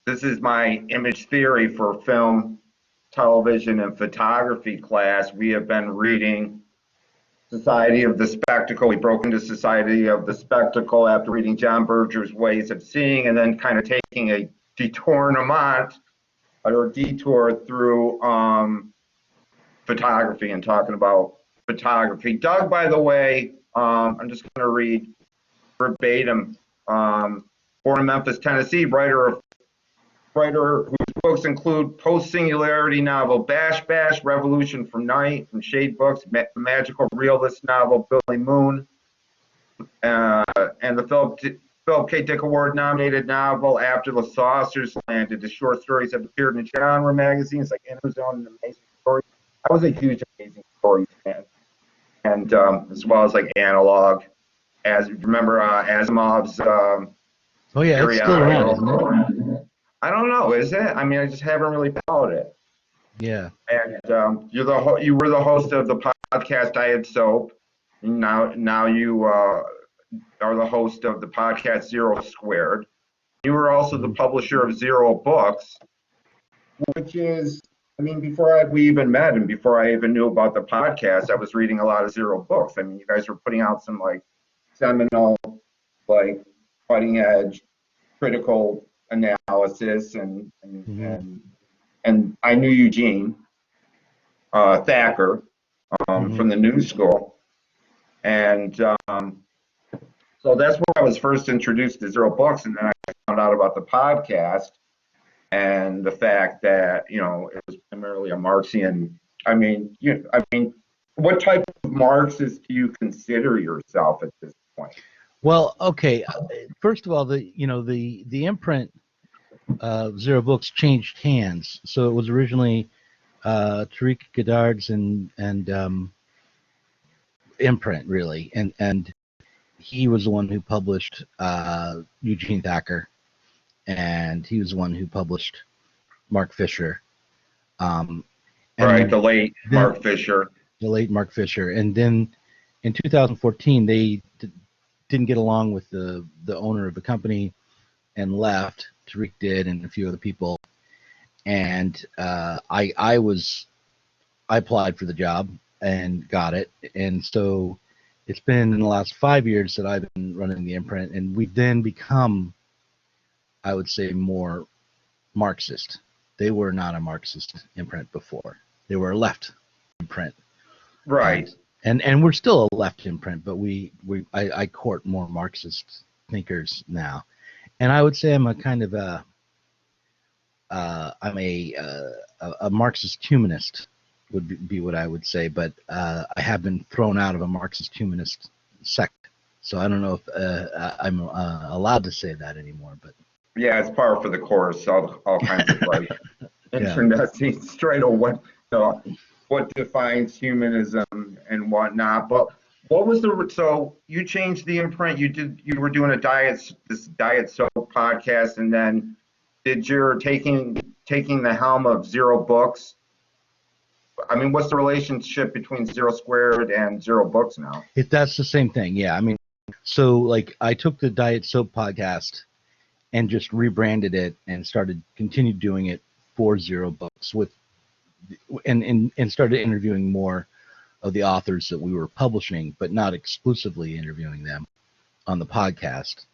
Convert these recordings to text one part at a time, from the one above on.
this is my image theory for film, television, and photography class. We have been reading Society of the Spectacle. We broke into Society of the Spectacle after reading John Berger's Ways of Seeing, and then kind of taking a detour through photography and talking about photography. Doug, by the way, I'm just going to read verbatim. Born in Memphis, Tennessee, writer whose books include post-singularity novel Bash Bash, Revolution from Night, from Shade Books, magical realist novel Billy Moon, and the Philip K. Dick Award nominated novel After the Saucers Landed. The short stories have appeared in genre magazines like Interzone and Amazing Stories. I was a huge Amazing Stories fan, and as well as like Analog. As remember Asimov's. Oh yeah, it's still around, isn't it? I don't know, is it? I mean, I just haven't really followed it. Yeah. And you were the host of the podcast Diet Soap. Now you are the host of the podcast Zero Squared. You were also the publisher of Zero Books, which is, I mean, before we even met and before I even knew about the podcast, I was reading a lot of Zero Books. I mean, you guys were putting out some like seminal, like cutting edge, critical analysis, and I knew Eugene Thacker from the New School, and so that's where I was first introduced to Zero Books, and then I found out about the podcast and the fact that it was primarily a Marxian. I mean, what type of Marxist do you consider yourself at this point? Well, okay. First of all, the imprint Zero Books changed hands. So it was originally Tariq Goddard's and imprint, really, and he was the one who published Eugene Thacker, and he was the one who published Mark Fisher. Right, the late Mark Fisher. The late Mark Fisher, and then in 2014 they didn't get along with the owner of the company and left. Tariq did, and a few other people, and I applied for the job and got it, and so it's been in the last 5 years that I've been running the imprint, and we've then become, I would say, more Marxist. They were not a Marxist imprint before. They were a left imprint. Right. And we're still a left imprint, but I court more Marxist thinkers now. And I would say I'm a kind of I'm a Marxist humanist would be what I would say, but I have been thrown out of a Marxist humanist sect, so I don't know if I'm allowed to say that anymore. But yeah, it's par for the course. All kinds of like internecine straight on what defines humanism and whatnot. But what was so you changed the imprint? You were doing this Diet Soap podcast, and then you're taking the helm of Zero Books. I mean, what's the relationship between Zero Squared and Zero Books now? That's the same thing, yeah. I mean, so like I took the Diet Soap podcast and just rebranded it and continued doing it for Zero Books and started interviewing more of the authors that we were publishing, but not exclusively interviewing them on the podcast.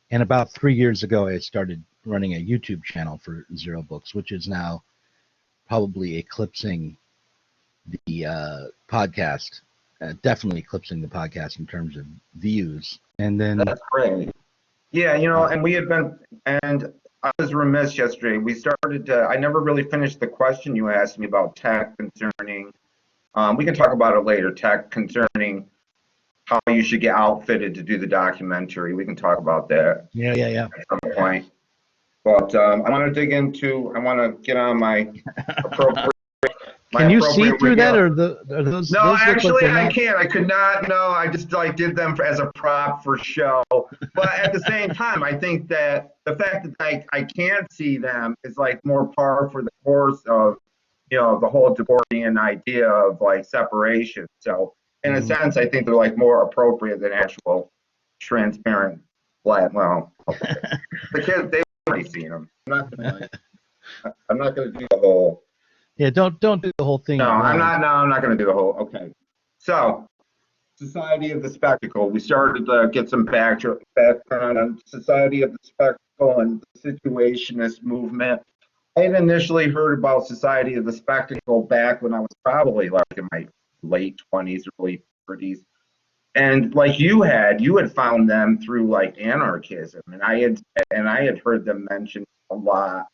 And about 3 years ago, I started running a YouTube channel for Zero Books, which is now probably eclipsing the podcast, definitely eclipsing the podcast in terms of views. And then that's great. Yeah, and we had been, and I was remiss yesterday. We started. I never really finished the question you asked me about tech concerning. We can talk about it later. Tech concerning how you should get outfitted to do the documentary. We can talk about that. Yeah. At some point. But I want to get on my appropriate. Can you see through that, or those? No, those actually, I can't. I could not. No, I just did them as a prop for show. But at the same time, I think that the fact that I can't see them is like more par for the course of the whole Debordian idea of like separation. So in a sense, I think they're like more appropriate than actual transparent black. Well, the kids, they already seen them. I'm not gonna do the whole. Yeah, don't do the whole thing No, at I'm once. not. No, I'm not gonna do the whole. Okay. So, Society of the Spectacle. We started to get some background on Society of the Spectacle and the Situationist movement. I had initially heard about Society of the Spectacle back when I was probably like in my late 20s, early 30s. And like you had found them through like anarchism, and I had heard them mentioned a lot.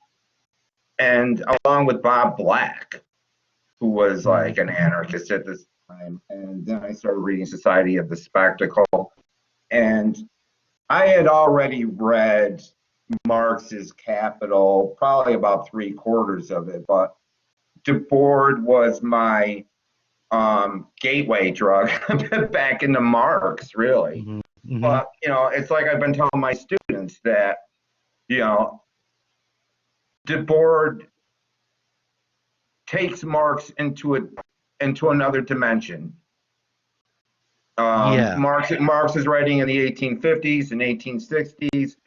And along with Bob Black, who was like an anarchist at this time. And then I started reading Society of the Spectacle. And I had already read Marx's Capital, probably about 3/4 of it, but Debord was my gateway drug back into Marx, really. Mm-hmm. Mm-hmm. But, it's like I've been telling my students that, you know, Debord takes Marx into another dimension. Yeah. Marx is writing in the 1850s and 1860s.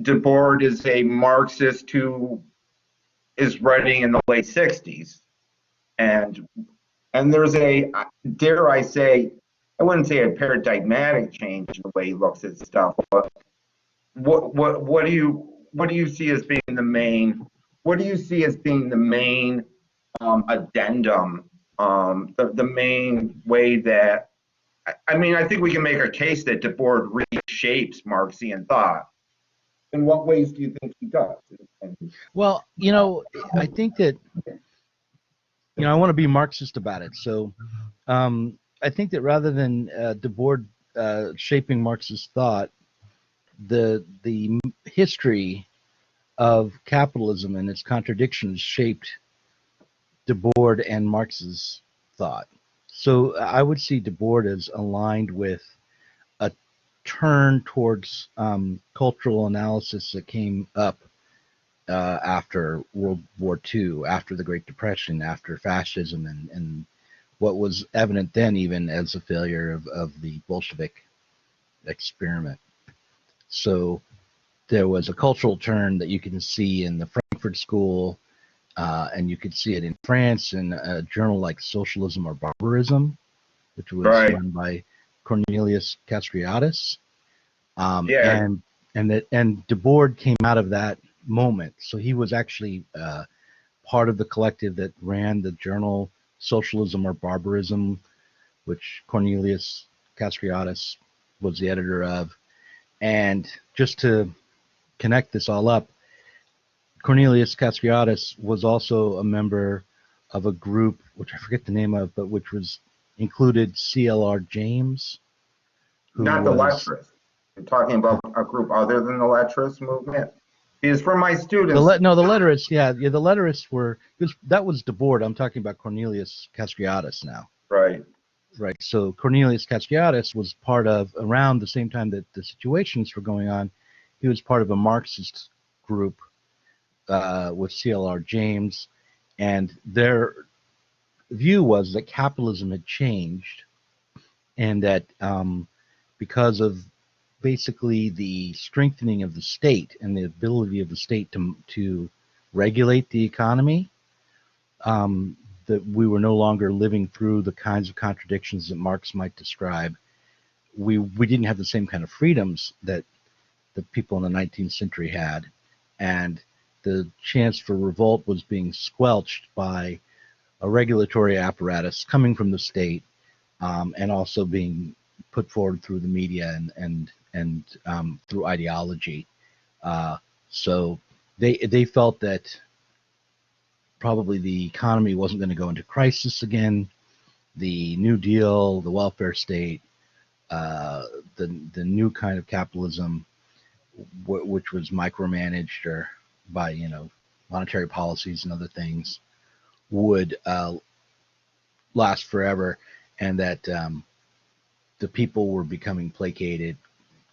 Debord is a Marxist who is writing in the late 60s, and there's a, dare I say, I wouldn't say a paradigmatic change in the way he looks at stuff, but what do you see as being the main addendum, the main way that, I mean, I think we can make a case that Debord reshapes Marxian thought. In what ways do you think he does? Well, I think that I want to be Marxist about it. So I think that rather than Debord shaping Marxist thought, the history of capitalism and its contradictions shaped Debord and Marx's thought. So I would see Debord as aligned with a turn towards cultural analysis that came up after World War II, after the Great Depression, after fascism, and what was evident then even as a failure of the Bolshevik experiment. So there was a cultural turn that you can see in the Frankfurt School, and you could see it in France in a journal like Socialism or Barbarism, which was Right. run by Cornelius Castoriadis. Yeah. And Debord came out of that moment. So he was actually part of the collective that ran the journal Socialism or Barbarism, which Cornelius Castoriadis was the editor of. And just to connect this all up, Cornelius Castoriadis was also a member of a group, which I forget the name of, but which was included C.L.R. James, who Not the was Lettrists. You're talking about a group other than the Lettrist movement? Because for my students, the Letterists. Yeah, the Letterists were, that was Debord. I'm talking about Cornelius Castoriadis now. right. Right. So Cornelius Castoriadis was part of, around the same time that the Situationists were going on, he was part of a Marxist group with C.L.R. James, and their view was that capitalism had changed, and that because of basically the strengthening of the state and the ability of the state to regulate the economy, that we were no longer living through the kinds of contradictions that Marx might describe. We didn't have the same kind of freedoms that the people in the 19th century had, and the chance for revolt was being squelched by a regulatory apparatus coming from the state, and also being put forward through the media and through ideology. So they felt that probably the economy wasn't going to go into crisis again. The New Deal, the welfare state, the new kind of capitalism, which was micromanaged or by monetary policies and other things, would last forever, and that the people were becoming placated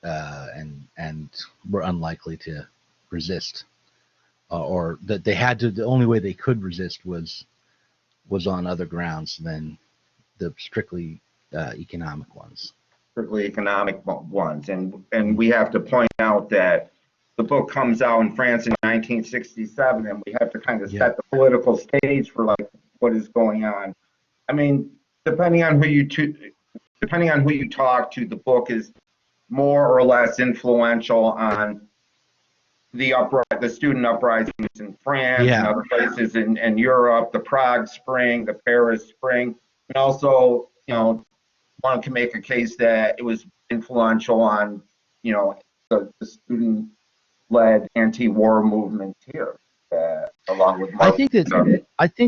and were unlikely to resist, or that they had to. The only way they could resist was on other grounds than the strictly economic ones. Strictly economic ones. And we have to point out that the book comes out in France in 1967, and we have to kind of Yeah. set the political stage for like what is going on. I mean, depending on who you talk to, the book is more or less influential on the student uprisings in France and Yeah. other places in Europe, the Prague Spring, the Paris Spring, and also, one can make a case that it was influential on, the student-led anti-war movement here, along with I Marx. think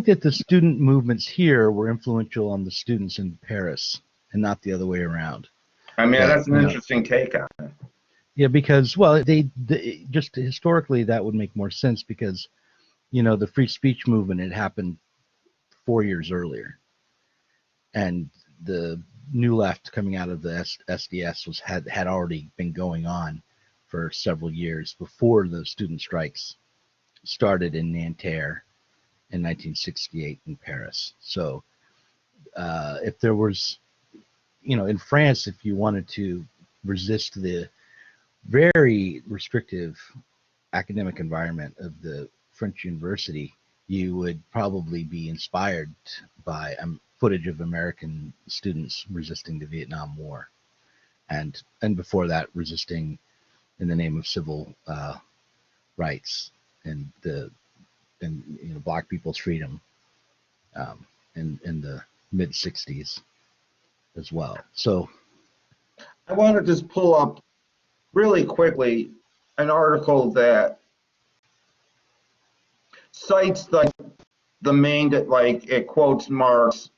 that the student movements here were influential on the students in Paris and not the other way around. I mean, That, that's an interesting take on it. yeah, because, well, they just historically that would make more sense because, the free speech movement had happened 4 years earlier, and the new left coming out of the SDS had already been going on for several years before the student strikes started in Nanterre in 1968 in Paris. So if there was, in France, if you wanted to resist the very restrictive academic environment of the French university, you would probably be inspired by footage of American students resisting the Vietnam War, and before that, resisting in the name of civil rights and black people's freedom in the mid '60s as well. So I want to just pull up really quickly an article that cites the main, like it quotes Marx,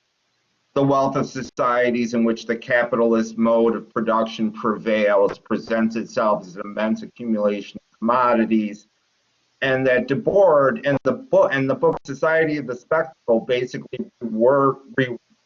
the wealth of societies in which the capitalist mode of production prevails presents itself as an immense accumulation of commodities, and that Debord in the book Society of the Spectacle basically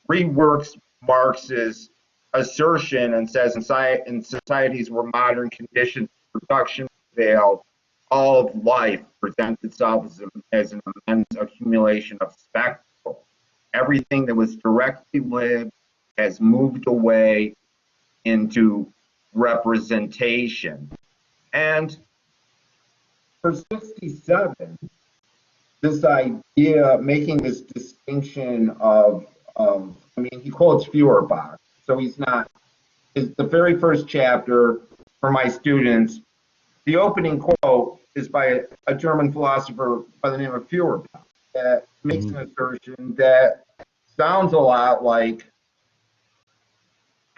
reworks Marx's assertion and says in societies where modern conditions of production prevail, all of life presents itself as an immense accumulation of spectacle. Everything that was directly lived has moved away into representation. And for 67, this idea, making this distinction I mean, he quotes Feuerbach. So he's not, the very first chapter for my students, the opening quote is by a German philosopher by the name of Feuerbach that makes an assertion that sounds a lot like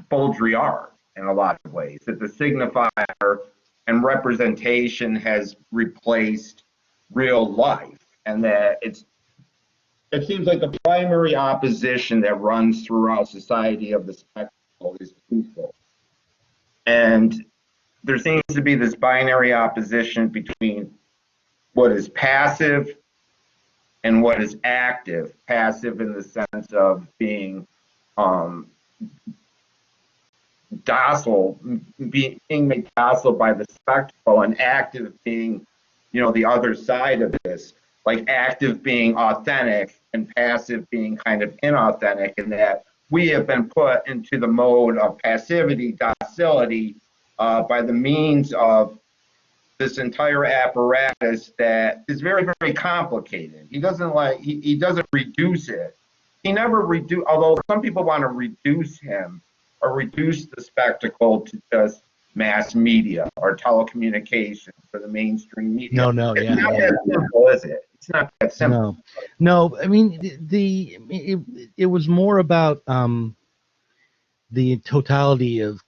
Baudrillard in a lot of ways, that the signifier and representation has replaced real life, and that it seems like the primary opposition that runs throughout society of the spectacle is twofold. And there seems to be this binary opposition between what is passive and what is active. Passive in the sense of being docile, being made docile by the spectacle, and active being, the other side of this, like active being authentic and passive being kind of inauthentic, and that we have been put into the mode of passivity, docility, by the means of this entire apparatus that is very, very complicated. He doesn't reduce it. He never although some people want to reduce him or reduce the spectacle to just mass media or telecommunications or the mainstream media. no, It's yeah, not yeah. that simple, is it? It's not that simple. No. I mean, it was more about the totality of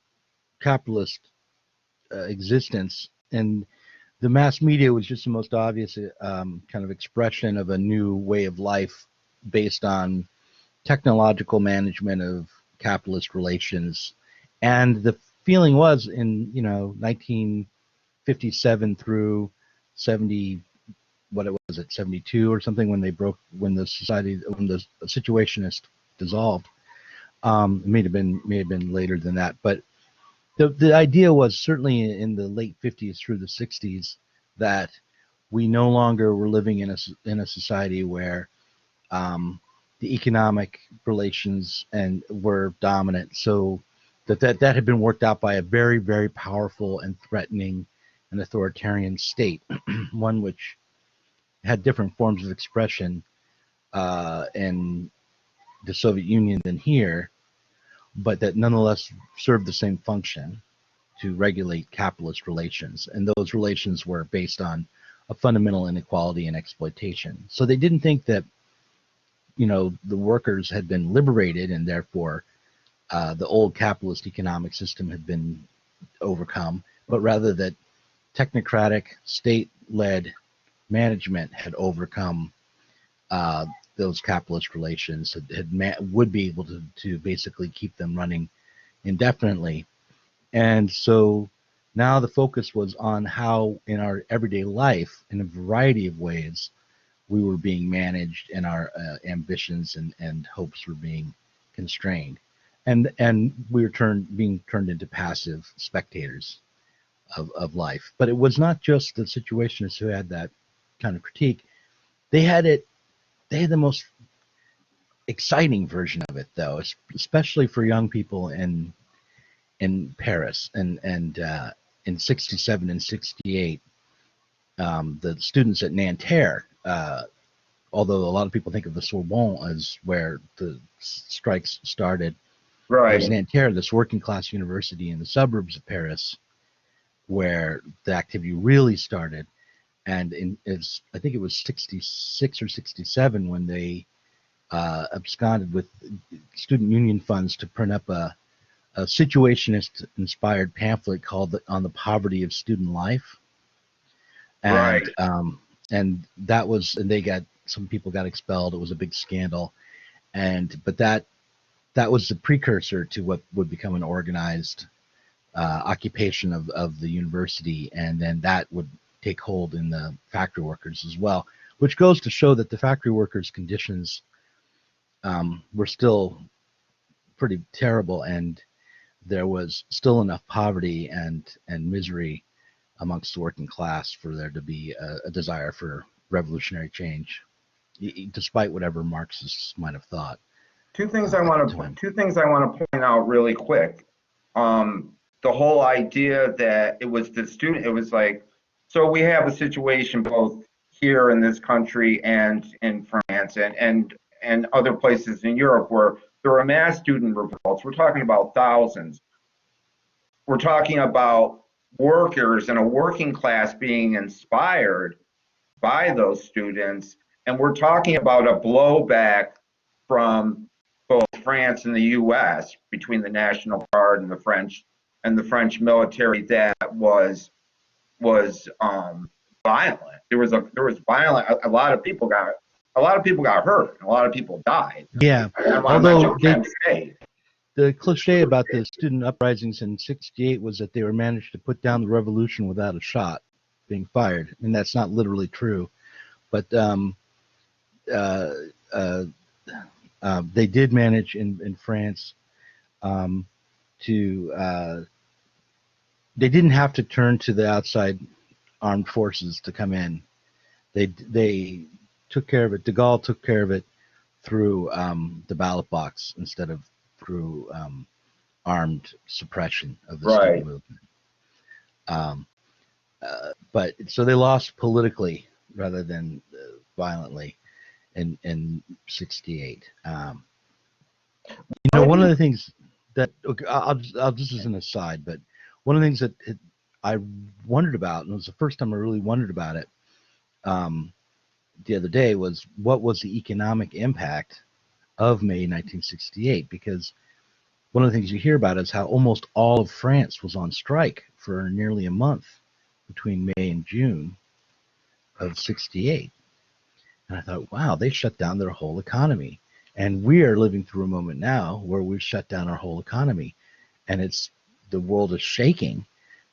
capitalist existence, and the mass media was just the most obvious kind of expression of a new way of life based on technological management of capitalist relations. And the feeling was in 1957 through 70, what it was at 72 or something, when when the Situationist dissolved. It may have been later than that, but the idea was certainly in the late 50s through the 60s that we no longer were living in a society where the economic relations were dominant. So that had been worked out by a very, very powerful and threatening an authoritarian state, one which had different forms of expression in the Soviet Union than here, but that nonetheless served the same function to regulate capitalist relations. And those relations were based on a fundamental inequality and exploitation. So they didn't think that, the workers had been liberated and therefore the old capitalist economic system had been overcome, but rather that technocratic, state-led management had overcome those capitalist relations, would be able to basically keep them running indefinitely. And so now the focus was on how in our everyday life, in a variety of ways, we were being managed and our ambitions and hopes were being constrained. And we were being turned into passive spectators of life. But it was not just the Situationists who had that kind of critique. They had the most exciting version of it, though, especially for young people in Paris and in 67 and 68. The students at Nanterre, although a lot of people think of the Sorbonne as where the strikes started, it was Right. Nanterre, this working class university in the suburbs of Paris, where the activity really started. And I think it was 66 or 67 when they absconded with student union funds to print up a situationist inspired pamphlet called On the Poverty of Student Life. Right. And that was, and some people got expelled. It was a big scandal. But that was the precursor to what would become an organized occupation of the university. And then that would take hold in the factory workers as well, which goes to show that the factory workers' conditions were still pretty terrible, and there was still enough poverty and misery amongst the working class for there to be a desire for revolutionary change, despite whatever Marxists might have thought. Two things I want to point out really quick. The whole idea that it was the student, it was like, so we have a situation both here in this country and in France and other places in Europe where there are mass student revolts. We're talking about thousands. We're talking about workers and a working class being inspired by those students. And we're talking about a blowback from both France and the US between the National Guard and the French military that was violent. There was violent. A lot of people got hurt and a lot of people died. Yeah, Although the cliche about the student uprisings in 68 was that they were managed to put down the revolution without a shot being fired, and that's not literally true. But they did manage in France to. They didn't have to turn to the outside armed forces to come in. They took care of it. De Gaulle took care of it through the ballot box instead of through armed suppression of the student movement. But so they lost politically rather than violently in 68. One of the things that I'll just as an aside, but one of the things that I wondered about, and it was the first time I really wondered about it the other day, was what was the economic impact of May 1968? Because one of the things you hear about is how almost all of France was on strike for nearly a month between May and June of 68. And I thought, wow, they shut down their whole economy. And we are living through a moment now where we've shut down our whole economy. And the world is shaking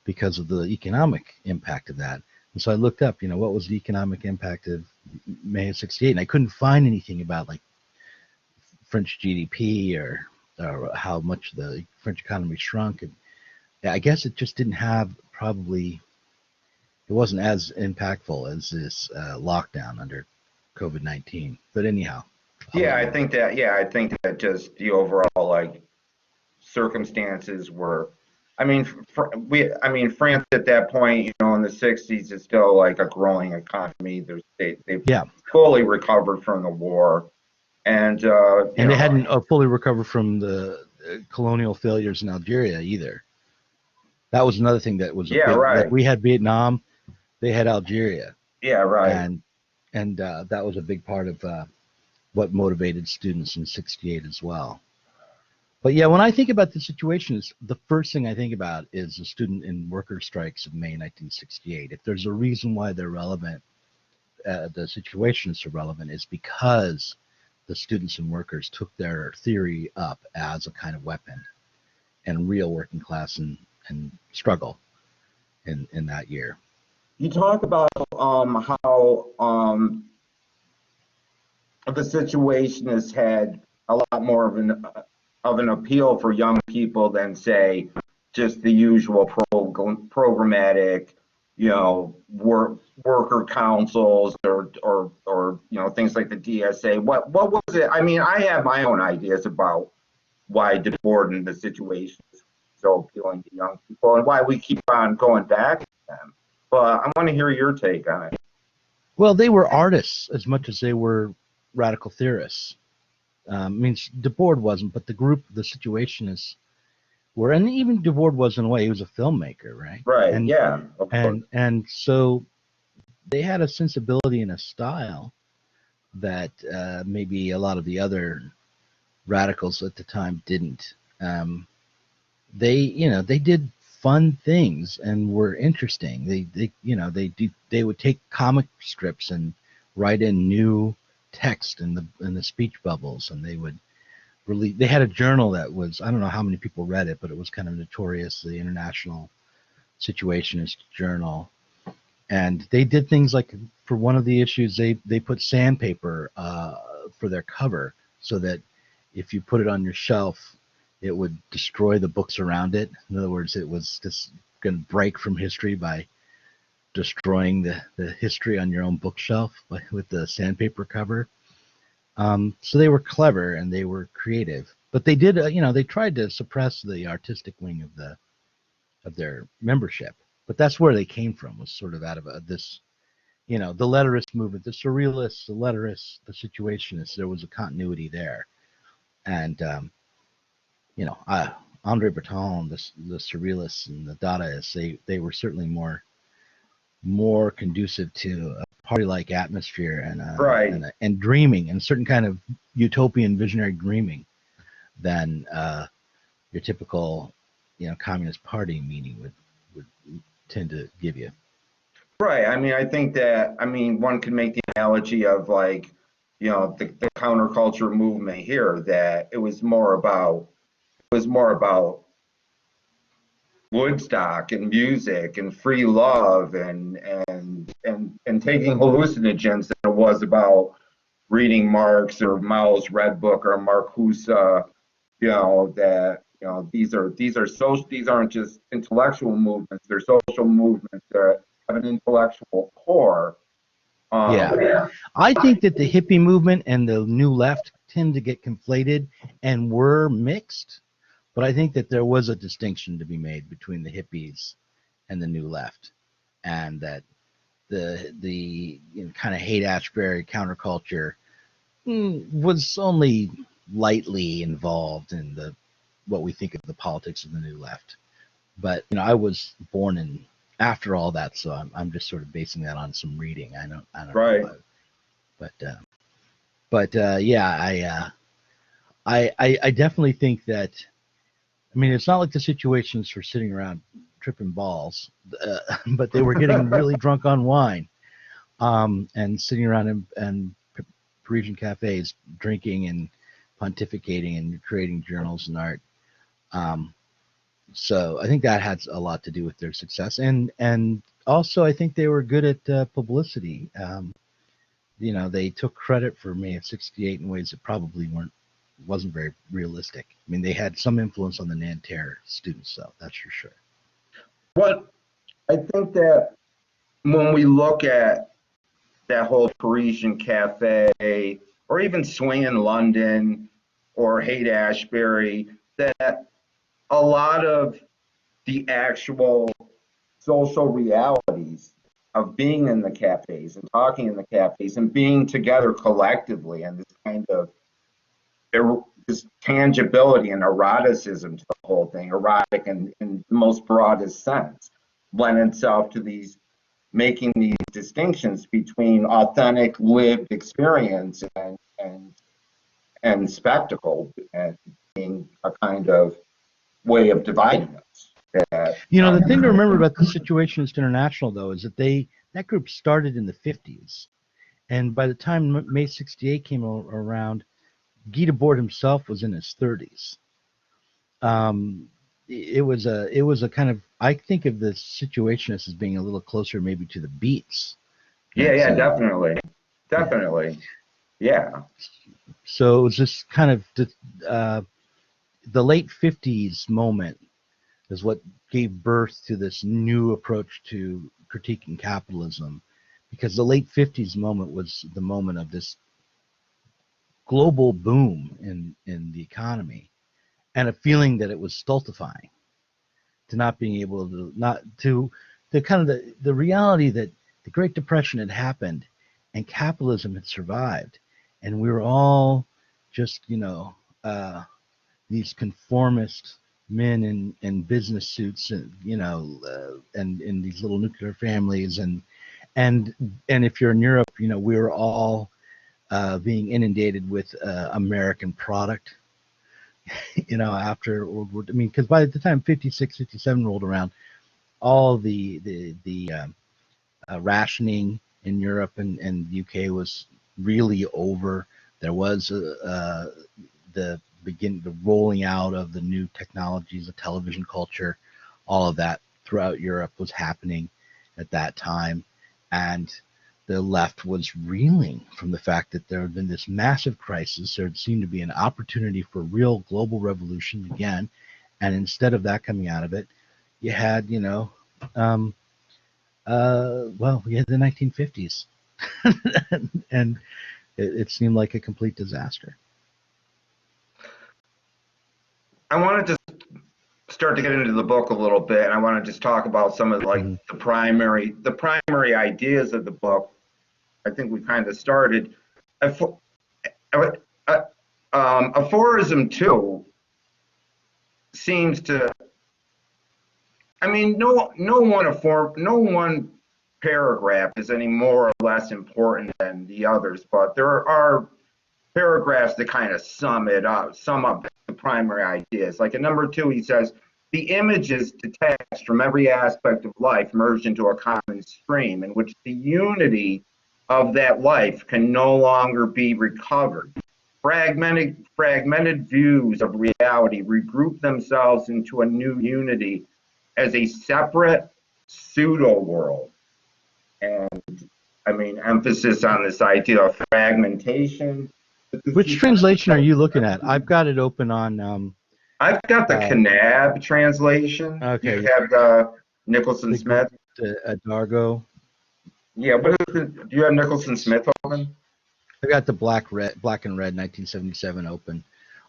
because of the economic impact of that. And so I looked up, what was the economic impact of May of 68? And I couldn't find anything about like French GDP or how much the French economy shrunk. And I guess it just didn't have it wasn't as impactful as this lockdown under COVID-19. But anyhow. I think that just the overall circumstances were I mean, France at that point, in the 60s is still like a growing economy. They've Yeah, fully recovered from the war. And, and they hadn't fully recovered from the colonial failures in Algeria either. That was another thing that was a yeah, big. Like right. we had Vietnam, they had Algeria, Yeah, right. and that was a big part of what motivated students in '68 as well. But yeah, when I think about the situation, is the first thing I think about is the student and worker strikes of May 1968. If there's a reason why they're relevant, the Situationists are relevant, is because the students and workers took their theory up as a kind of weapon and real working class and struggle in that year. You talk about how the Situationists had a lot more of an appeal for young people than, say, just the usual programmatic, worker councils or things like the DSA. What was it? I mean, I have my own ideas about why Debord and the Situation is so appealing to young people and why we keep on going back to them. But I want to hear your take on it. Well, they were artists as much as they were radical theorists. I mean, Debord wasn't, but the group, the Situationists, were, and even Debord was in a way. He was a filmmaker, right? Right. Yeah. Of course. And so they had a sensibility and a style that maybe a lot of the other radicals at the time didn't. They did fun things and were interesting. They would take comic strips and write in new text in the speech bubbles, and they would really. They had a journal that was, I don't know how many people read it, but it was kind of notorious, the International Situationist Journal. And they did things like, for one of the issues, they put sandpaper for their cover, so that if you put it on your shelf, it would destroy the books around it. In other words, it was just going to break from history by destroying the history on your own bookshelf with the sandpaper cover. So they were clever and they were creative, but they did, they tried to suppress the artistic wing of their membership. But that's where they came from, was sort of out of this, the letterist movement, the surrealists, the letterists, the situationists. There was a continuity there, and Andre Breton, the surrealists and the Dadaists, they were certainly more conducive to a party-like atmosphere Right. and dreaming, and a certain kind of utopian visionary dreaming than your typical communist party meeting would tend to give you. Right. I mean, I think that, one could make the analogy of, like, the counterculture movement here, that it was more about Woodstock and music and free love and taking hallucinogens than it was about reading Marx or Mao's Red Book or Marcuse. That these aren't just intellectual movements, they're social movements that have an intellectual core. Yeah. Yeah. I think that the hippie movement and the new left tend to get conflated and were mixed, but I think that there was a distinction to be made between the hippies and the new left, and that the kind of hate Ashbury counterculture was only lightly involved in the what we think of the politics of the new left. But I was born in after all that, so I'm just sort of basing that on some reading. I don't know, Right. but yeah, I definitely think that. I mean, it's not like the situations for sitting around tripping balls, but they were getting really drunk on wine, and sitting around in Parisian cafes, drinking and pontificating and creating journals and art. Um, so I think that had a lot to do with their success, and also I think they were good at publicity. They took credit for May of '68 in ways that probably wasn't very realistic. I mean, they had some influence on the Nanterre students, though, that's for sure. What I think that when we look at that whole Parisian cafe, or even Swing in London, or Haight Ashbury, that a lot of the actual social realities of being in the cafes and talking in the cafes and being together collectively, and this kind of this tangibility and eroticism to the whole thing, erotic in the most broadest sense, lend itself to these making these distinctions between authentic lived experience and spectacle, and being a kind of way of dividing us. That, You know, the thing to remember about the Situationist International, though, is that that group started in the 50s. And by the time May 68 came around, Guy Debord himself was in his 30s. It was a kind of, I think of the Situationists as being a little closer maybe to the Beats. yeah, definitely, yeah. So it was this kind of the late 50s moment is what gave birth to this new approach to critiquing capitalism, because the late 50s moment was the moment of this global boom in the economy, and a feeling that it was stultifying to not being able to, not to the kind of the reality that the Great Depression had happened and capitalism had survived, and we were all just, these conformist men in business suits, and and in these little nuclear families, and if you're in Europe, we were all being inundated with American product. After World War, I mean, because by the time 56, 57 rolled around, all the rationing in Europe and the UK was really over. There was the rolling out of the new technologies, the television culture, all of that throughout Europe was happening at that time, and the left was reeling from the fact that there had been this massive crisis. There seemed to be an opportunity for real global revolution again, and instead of that coming out of it, you had, we had the 1950s, and it seemed like a complete disaster. I want to just start to get into the book a little bit, and I want to just talk about some of the primary ideas of the book. I think we kind of started. Aphorism 2 seems to, I mean, no one paragraph is any more or less important than the others, but there are paragraphs that kind of sum up the primary ideas. Like in number 2, he says, the images detached from every aspect of life merge into a common stream in which the unity of that life can no longer be recovered. Fragmented views of reality regroup themselves into a new unity as a separate pseudo world. And I mean, emphasis on this idea of fragmentation. Which translation are you looking at? I've got it open on. I've got the Kanab translation. Okay. You have the Nicholson Smith. Dargo. Yeah. Do you have Nicholson Smith open? I got the black and red 1977 open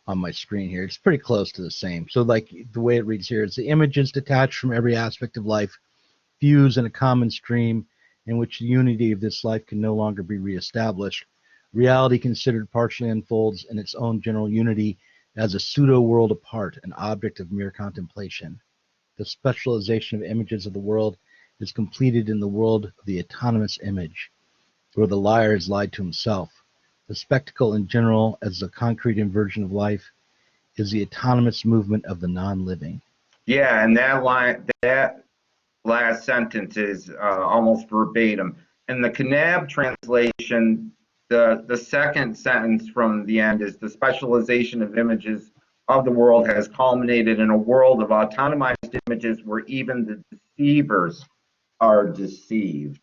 on my screen here. It's pretty close to the same. So like the way it reads here is, the images detached from every aspect of life fuse in a common stream in which the unity of this life can no longer be reestablished. Reality considered partially unfolds in its own general unity as a pseudo-world apart, an object of mere contemplation. The specialization of images of the world is completed in the world of the autonomous image, where the liar has lied to himself. The spectacle in general, as the concrete inversion of life, is the autonomous movement of the non-living. Yeah, and that last sentence is almost verbatim. In the Kanab translation, the second sentence from the end is, the specialization of images of the world has culminated in a world of autonomized images where even the deceivers are deceived.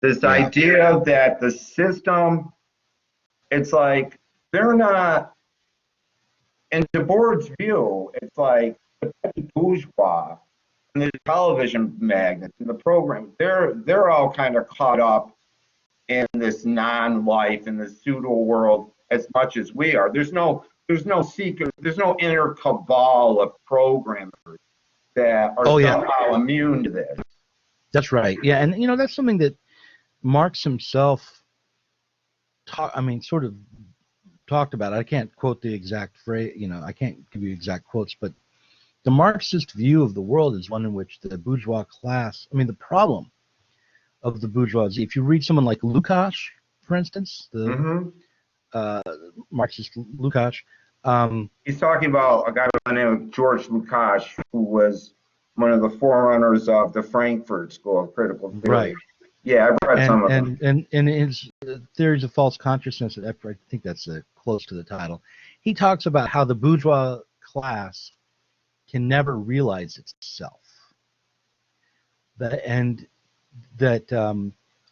This idea that the system, it's like they're not, in Debord's view, it's like the petty bourgeois and the television magnates and the program, they're all kind of caught up in this non-life, in the pseudo world, as much as we are. There's no secret, there's no inner cabal of programmers that are Oh yeah, somehow immune to this. that's right. Yeah, and that's something that Marx himself sort of talked about. I can't quote the exact phrase. I can't give you exact quotes, but the Marxist view of the world is one in which the bourgeois class. The problem of the bourgeoisie. If you read someone like Lukács, for instance, the Hmm. uh, Marxist Lukács. He's talking about a guy by the name of George Lukács, who was one of the forerunners of the Frankfurt School of Critical Theory. Right. Yeah, I've read And some of them. and his theories of false consciousness. I think that's close to the title. He talks about how the bourgeois class can never realize itself, and that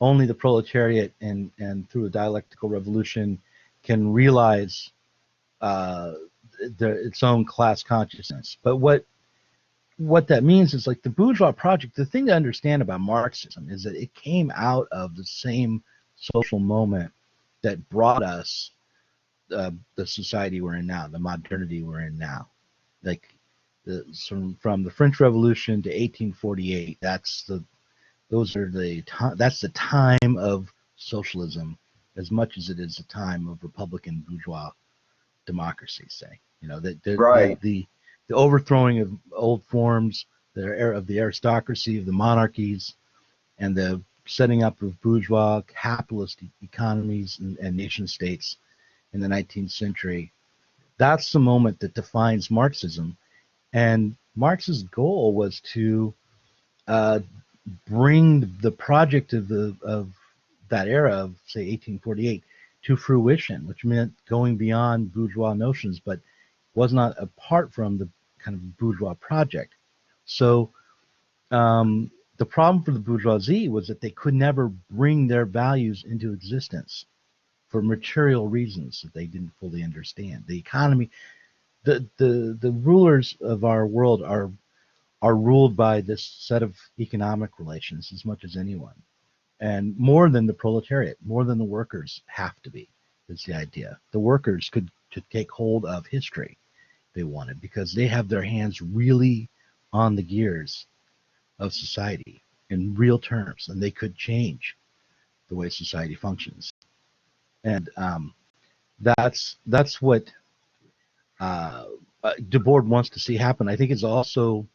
only the proletariat and through a dialectical revolution can realize its own class consciousness. But what that means is, like, the bourgeois project, the thing to understand about Marxism is that it came out of the same social moment that brought us the society we're in now, the modernity we're in now. Like from the French Revolution to 1848, that's the time of socialism as much as it is the time of Republican bourgeois democracy. Say, Right. the overthrowing of old forms, of the aristocracy, of the monarchies, and the setting up of bourgeois capitalist economies and nation states in the 19th century. That's the moment that defines Marxism. And Marx's goal was to uh, bring the project of that era of, say, 1848 to fruition, which meant going beyond bourgeois notions, but was not apart from the kind of bourgeois project. So the problem for the bourgeoisie was that they could never bring their values into existence for material reasons that they didn't fully understand. The economy, the rulers of our world are ruled by this set of economic relations as much as anyone, and more than the proletariat, more than the workers have to be. Is the idea. The workers could take hold of history if they wanted, because they have their hands really on the gears of society in real terms, and they could change the way society functions. And that's what Debord wants to see happen. I think it's also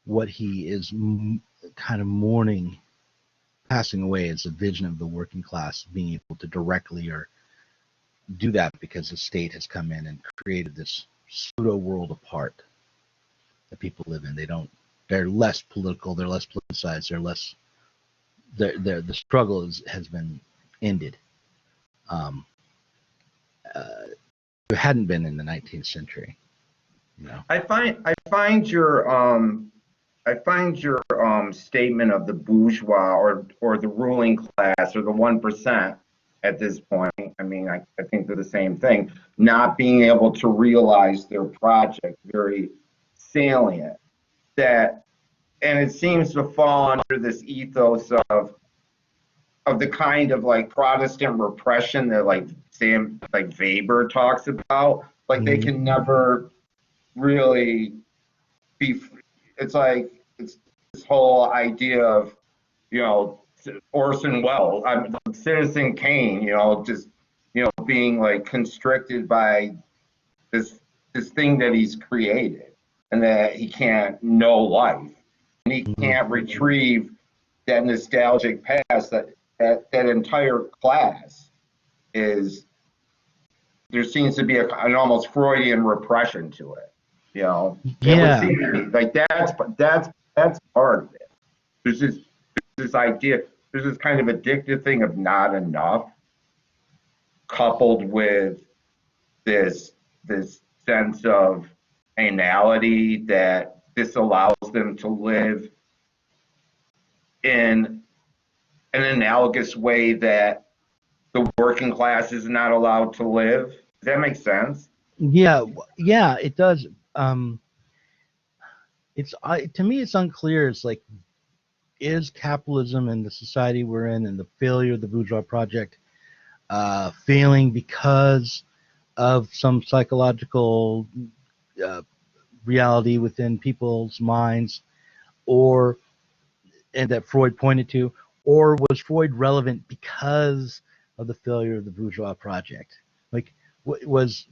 what he is kind of mourning passing away, is a vision of the working class being able to directly or do that, because the state has come in and created this pseudo world apart that people live in. They're less political, they're less politicized, the struggle has been ended. Um, it hadn't been in the 19th century, I find your statement of the bourgeois or the ruling class or the 1% at this point. I think they're the same thing. Not being able to realize their project very salient. That and it seems to fall under this ethos of the kind of like Protestant repression that like Weber talks about. Like they Mm-hmm. can never really be. It's like it's this whole idea of you know Orson Welles, Citizen Kane. Just being like constricted by this this thing that he's created, and that he can't know life, and he Mm-hmm. can't retrieve that nostalgic past that entire class is. There seems to be an almost Freudian repression to it. It would Yeah, seem to be like that's part of it. There's this idea. There's this kind of addictive thing of not enough, coupled with this sense of anality that this allows them to live in an analogous way that the working class is not allowed to live. Does that make sense? yeah, it does. To me, it's unclear. It's like, is capitalism and the society we're in and the failure of the bourgeois project failing because of some psychological uh, reality within people's minds, or and that Freud pointed to, or was Freud relevant because of the failure of the bourgeois project? Like, was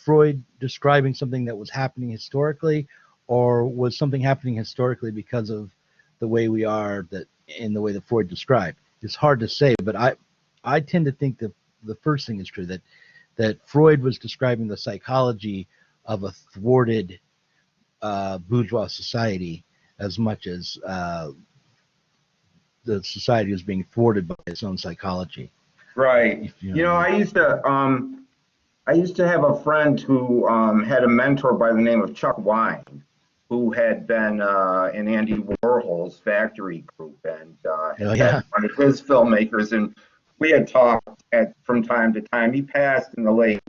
Freud describing something that was happening historically, or was something happening historically because of the way we are, that in the way that Freud described? It's hard to say, but I tend to think that the first thing is true, that Freud was describing the psychology of a thwarted bourgeois society as much as the society was being thwarted by its own psychology. Right. If you know You what I know, mean. I used to have a friend who had a mentor by the name of Chuck Wine, who had been in Andy Warhol's factory group and Oh had yeah. one of his filmmakers. And we had talked from time to time. He passed in the late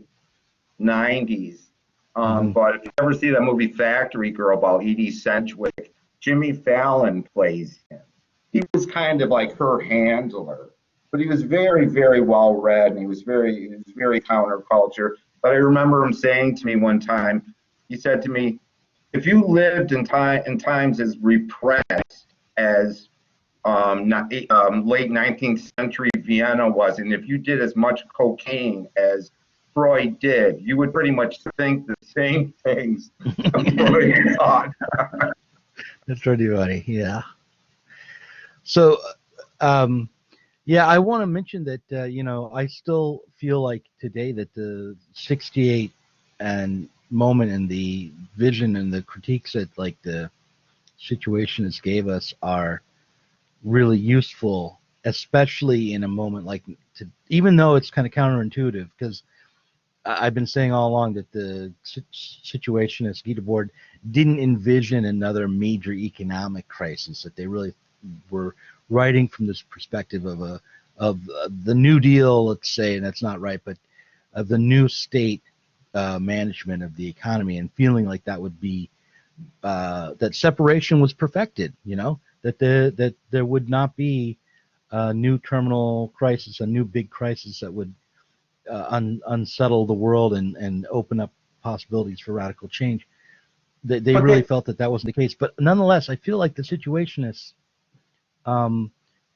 90s. Hmm. But if you ever see that movie Factory Girl about Edie Sedgwick, Jimmy Fallon plays him. He was kind of like her handler, but he was very, very well read, and he was very counterculture. But I remember him saying to me one time, he said to me, if you lived in times as repressed as late 19th century Vienna was, and if you did as much cocaine as Freud did, you would pretty much think the same things Freud thought. That's pretty funny. Yeah. So, um, yeah, I want to mention that I still feel like today that the '68 and moment and the vision and the critiques that like the Situationists gave us are really useful, especially in a moment like even though it's kind of counterintuitive, because I've been saying all along that the Situationist Debord didn't envision another major economic crisis, that they really were writing from this perspective of the New Deal, let's say, and that's not right, but of the new state management of the economy, and feeling like that would be that separation was perfected, that there would not be a new terminal crisis, a new big crisis that would unsettle the world and open up possibilities for radical change. They But really they, felt that that wasn't the case. But nonetheless, I feel like the Situationists um,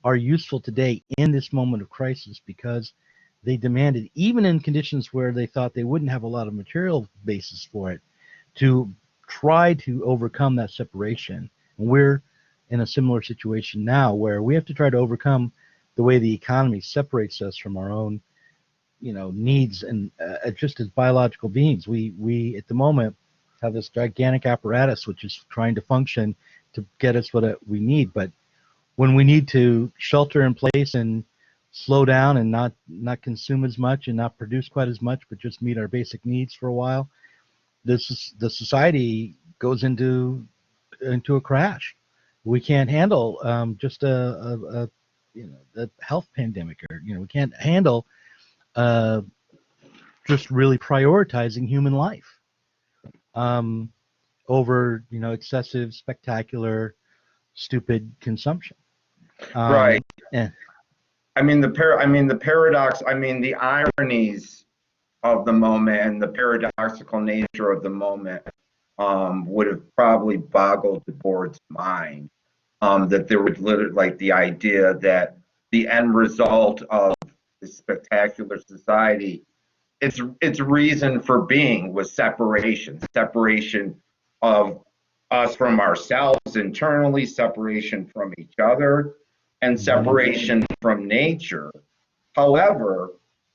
are useful today in this moment of crisis, because they demanded, even in conditions where they thought they wouldn't have a lot of material basis for it, to try to overcome that separation. And we're in a similar situation now where we have to try to overcome the way the economy separates us from our own needs, and just as biological beings, we at the moment have this gigantic apparatus which is trying to function to get us what we need. But when we need to shelter in place and slow down and not consume as much and not produce quite as much, but just meet our basic needs for a while, the society goes into a crash. We can't handle just a health pandemic, or we can't handle uh, just really prioritizing human life um, over excessive, spectacular, stupid consumption. right. And I mean the paradox. I mean the ironies of the moment and the paradoxical nature of the moment would have probably boggled the board's mind. That there would literally, like, the idea that the end result of this spectacular society, its reason for being was separation of us from ourselves internally, separation from each other, and mhm, separation from nature. However,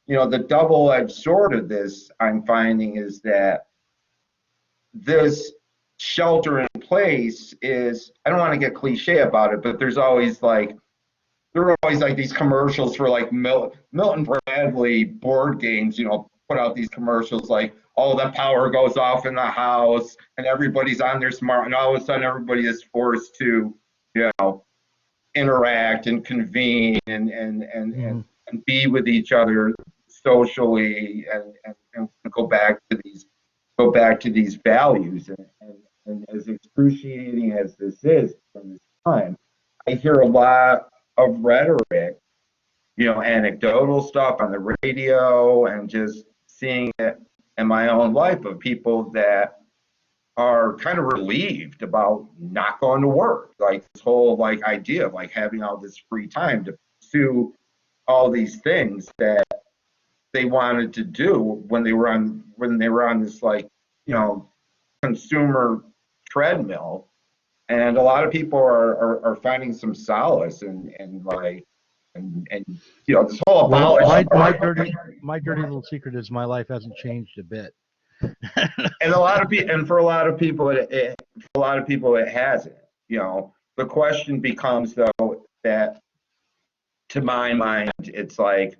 the double-edged sword of this I'm finding is that this shelter in place is, I don't want to get cliche about it, but there are always like these commercials for like Milton Bradley board games, put out these commercials like, oh, the power goes off in the house and everybody's on their smart, and all of a sudden everybody is forced to, interact and convene mhm, and be with each other socially, and go back to these values. And as excruciating as this is from this time, I hear a lot of rhetoric, anecdotal stuff on the radio, and just seeing it in my own life of people that are kind of relieved about not going to work. Like this whole like idea of like having all this free time to pursue all these things that they wanted to do when they were on this like, you know, consumer treadmill. And a lot of people are finding some solace and like and you know this whole Well, abolish my dirty little secret is my life hasn't changed a bit. and a lot of people and for a lot of people for a lot of people it hasn't. You know, the question becomes though that to my mind it's like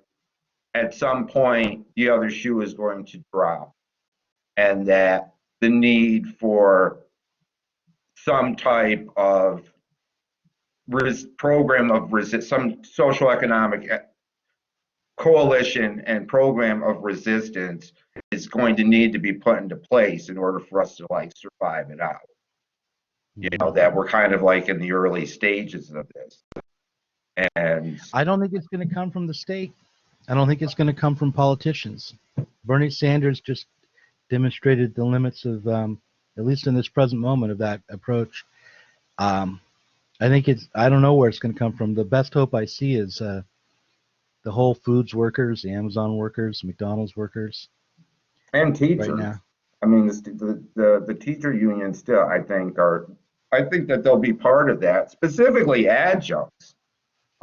at some point the other shoe is going to drop, and that the need for some type of program of some social economic coalition and program of resistance is going to need to be put into place in order for us to like survive it out. You know, that we're kind of like in the early stages of this. And I don't think it's going to come from the state. I don't think it's going to come from politicians. Bernie Sanders just demonstrated the limits of, at least in this present moment, of that approach. I think I don't know where it's going to come from. The best hope I see is the Whole Foods workers, the Amazon workers, McDonald's workers. And teachers. Right now. I mean, the teacher unions still, I think that they'll be part of that, specifically adjuncts.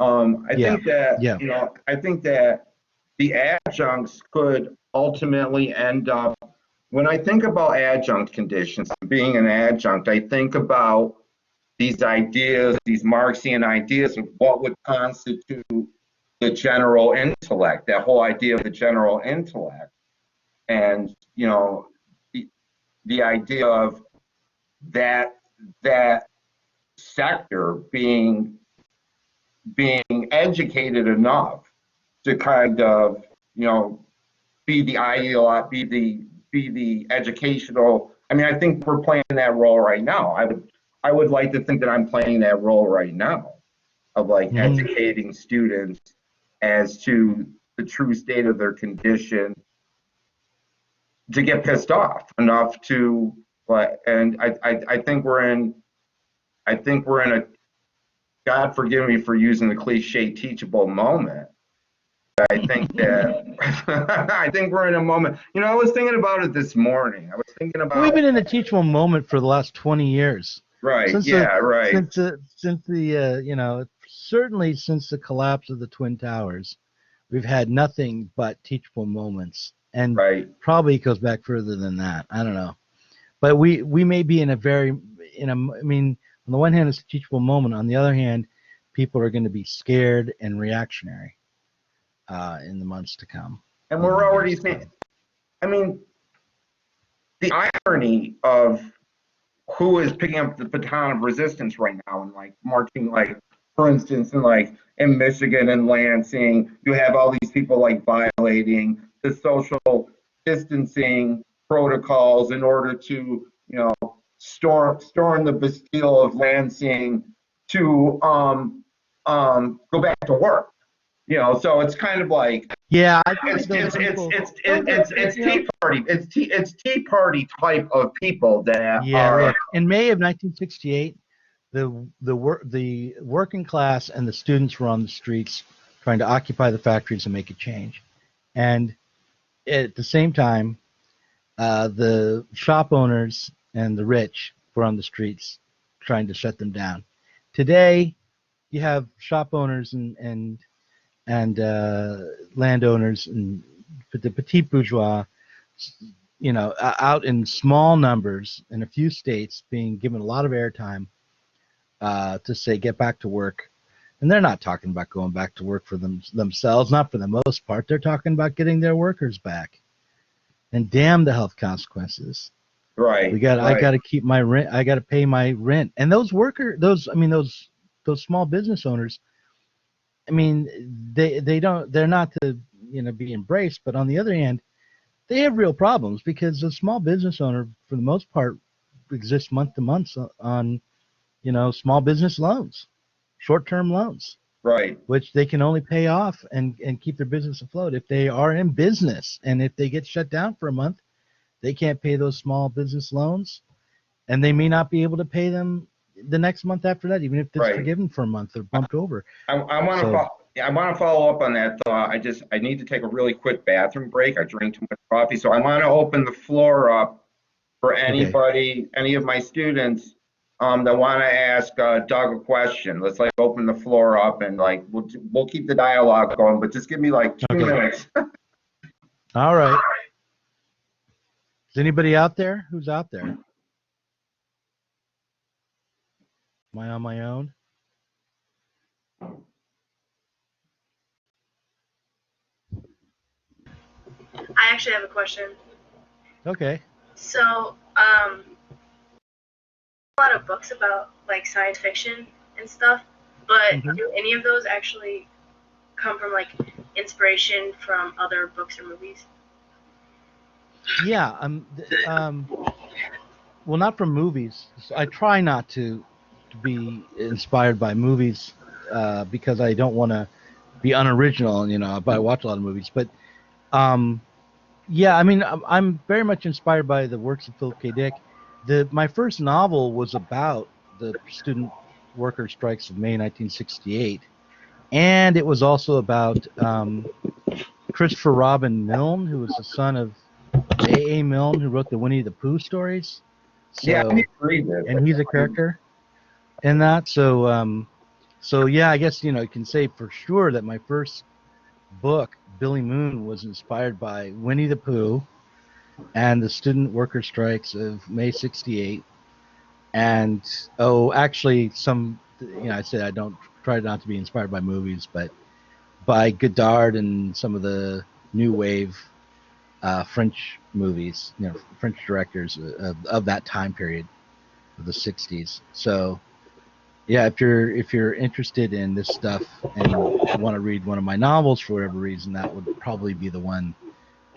I think that, you know, I think that the adjuncts could ultimately end up, when I think about adjunct conditions, being an adjunct, I think about these ideas, these Marxian ideas of what would constitute the general intellect, that whole idea of the general intellect. And, you know, the idea of that sector being educated enough to kind of, you know, be the educational. I mean, I think we're playing that role right now. I would like to think that I'm playing that role right now of like educating students as to the true state of their condition, to get pissed off enough to, and I think we're in a, God forgive me for using the cliche, teachable moment. I think that I think we're in a moment. You know, I was thinking about it this morning. I was thinking about. We've been in a teachable moment for the last 20 years. Right. Since the you know, certainly since the collapse of the Twin Towers, we've had nothing but teachable moments, and probably goes back further than that. I don't know, but we may be in a I mean, on the one hand, it's a teachable moment. On the other hand, people are going to be scared and reactionary in the months to come. And we're already seeing. I mean, the irony of who is picking up the baton of resistance right now and like marching, like for instance, in Michigan and Lansing, you have all these people like violating the social distancing protocols in order to, you know, storm the Bastille of Lansing to go back to work. You know, so it's kind of like it's Tea Party type of people that are. Look, in May of 1968, the working class and the students were on the streets trying to occupy the factories and make a change, and at the same time, the shop owners and the rich were on the streets trying to shut them down. Today, you have shop owners and landowners and the petit bourgeois, you know, out in small numbers in a few states, being given a lot of airtime to say get back to work. And they're not talking about going back to work for themselves, not for the most part. They're talking about getting their workers back. And damn the health consequences. Right. I got to keep my rent. I got to pay my rent. And those small business owners, I mean, they're not to, you know, be embraced, but on the other hand, they have real problems because the small business owner, for the most part, exists month to month on, you know, small business loans, short-term loans, right, which they can only pay off and keep their business afloat if they are in business. And if they get shut down for a month, they can't pay those small business loans, and they may not be able to pay them the next month after that, even if it's Right. forgiven for a month or bumped over. I want to So I want to follow up on that thought. I need to take a really quick bathroom break. I drank too much coffee, so I want to open the floor up for okay, anybody, any of my students, that want to ask Doug a question. Let's like open the floor up and like we'll keep the dialogue going, but just give me like 2 minutes. all right. Is anybody out there? Who's out there? Am I on my own? I actually have a question. Okay. So, a lot of books about like science fiction and stuff, but Mhm. do any of those actually come from like inspiration from other books or movies? Yeah. Well, not from movies. I try not to be inspired by movies because I don't want to be unoriginal. But I watch a lot of movies. But yeah, I mean, I'm very much inspired by the works of Philip K. Dick. My first novel was about the student worker strikes of May 1968, and it was also about Christopher Robin Milne, who was the son of A. Milne, who wrote the Winnie the Pooh stories. Yeah, I need So, to read this. and he's a character in that. So yeah, I guess you can say for sure that my first book, Billy Moon, was inspired by Winnie the Pooh and the student worker strikes of May '68. And actually, I said I don't try not to be inspired by movies, but by Godard and some of the new wave French movies, French directors of that time period of the '60s. So yeah, if you're interested in this stuff and want to read one of my novels for whatever reason, that would probably be the one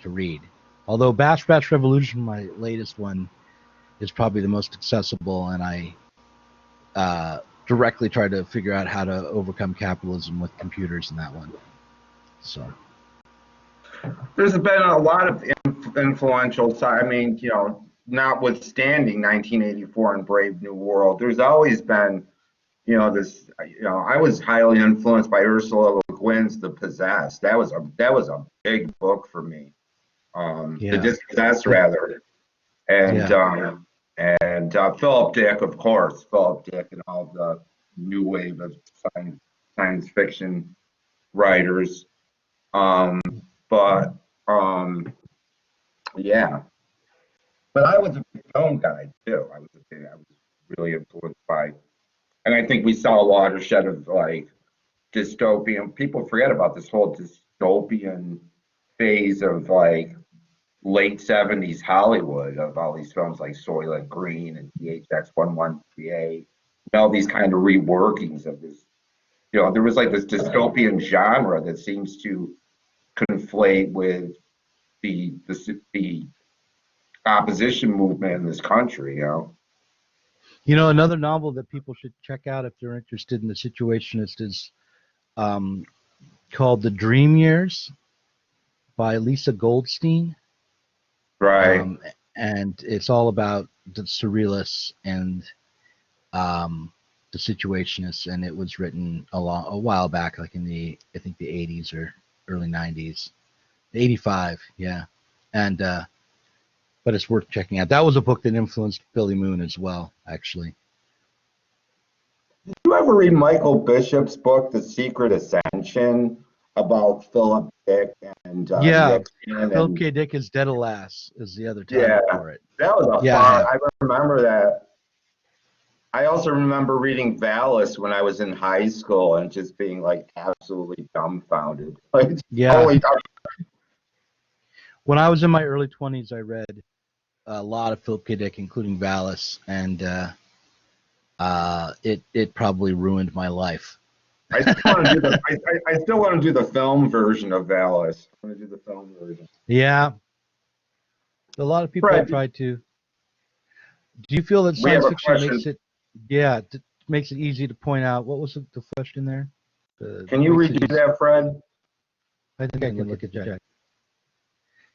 to read. Although Bash Bash Revolution, my latest one, is probably the most accessible, and I directly try to figure out how to overcome capitalism with computers in that one. So There's been a lot of influential, I mean, notwithstanding 1984 and Brave New World, there's always been, this, I was highly influenced by Ursula Le Guin's The Possessed. That was a big book for me. The yeah, Dispossessed rather. And yeah. Philip Dick, of course, Philip Dick and all the new wave of science fiction writers. Um, but yeah, but I was a big film guy too. I was really influenced by, and I think we saw a watershed of like dystopian. People forget about this whole dystopian phase of like late '70s Hollywood of all these films like Soylent Green and THX 1138, and all these kind of reworkings of this. There was like this dystopian genre that seems to conflate with the opposition movement in this country. Another novel that people should check out if they're interested in the Situationist is um, called The Dream Years by Lisa Goldstein. Right. Um, and it's all about the surrealists and the Situationists, and it was written a while back, like in I think the '80s or early '90s, '85, yeah. And but it's worth checking out. That was a book that influenced Billy Moon as well, actually. Did you ever read Michael Bishop's book, The Secret Ascension, about Philip Dick and Yeah, Nixon? Philip And K. Dick is Dead Alas is the other yeah, title for it. that was a Yeah, I fun. have. I remember that. I also remember reading Valis when I was in high school and just being like absolutely dumbfounded. Like, Yeah, holy, when I was in my early 20s, I read a lot of Philip K. Dick, including Valis, and it probably ruined my life. I still want to do the I still want to do the film version of Valis. I want to do the film version. Yeah, a lot of people have Fred, tried to. Do you feel that we have science a fiction question. makes it, yeah, makes it easy to point out? What was the question there? Can you Makes it redo easy. that, Fred? I think I can look at that.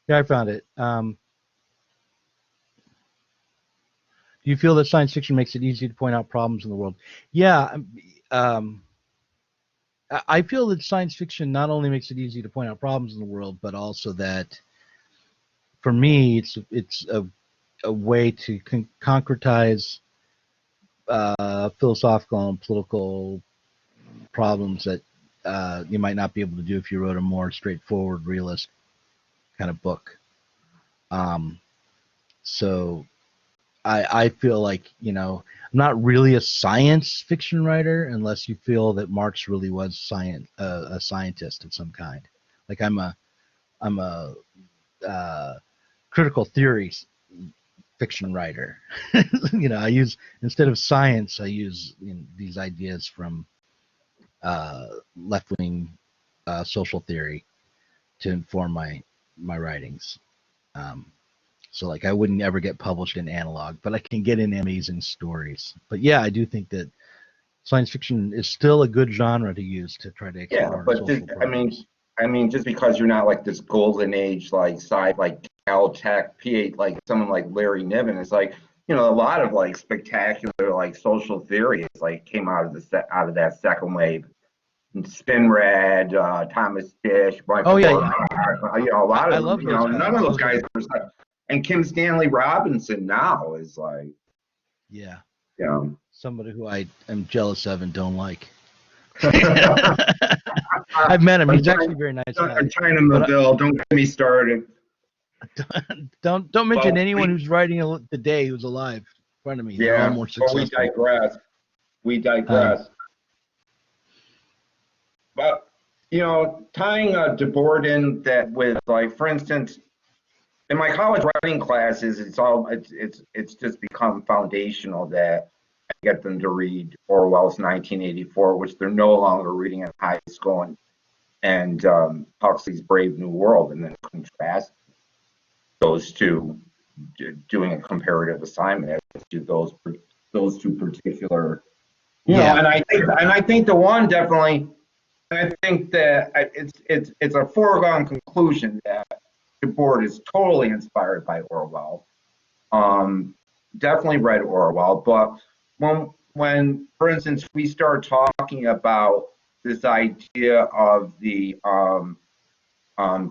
Yeah, I found it. Do you feel that science fiction makes it easy to point out problems in the world? Yeah. I feel that science fiction not only makes it easy to point out problems in the world, but also that for me, it's a way to concretize philosophical and political problems that you might not be able to do if you wrote a more straightforward, realist kind of book. So I feel like, I'm not really a science fiction writer unless you feel that Marx really was a scientist of some kind. Like I'm a critical theory fiction writer. I use, instead of science, I use these ideas from left-wing social theory to inform my writings. So like I wouldn't ever get published in analog, but I can get in amazing stories. But yeah, I do think that science fiction is still a good genre to use to try to explore social problems. I mean, just because you're not like this golden age, like like Caltech, P8, like someone like Larry Niven, it's like, a lot of like spectacular like social theories like came out of out of that second wave. Spinrad, Thomas Dish, Oh Michael yeah, Moore, yeah. a lot I of them, love those none guys. of those guys were, and Kim Stanley Robinson now is like, Yeah, you know. somebody who I am jealous of and don't like. uh, I've met him. He's actually a very nice guy. China But Maville, don't get me started. don't mention But anyone who's writing today who's alive in front of me. They're all yeah, more but we successful. digress. We Um, digress. But tying Debord in that with, like, for instance, in my college writing classes, it's just become foundational that I get them to read Orwell's 1984, which they're no longer reading in high school, and Huxley's Brave New World, and then contrast those two, doing a comparative assignment as to those two particular, yeah, and I think the one definitely, and I think that it's a foregone conclusion that Debord is totally inspired by Orwell. Definitely read Orwell, but when for instance we start talking about this idea of the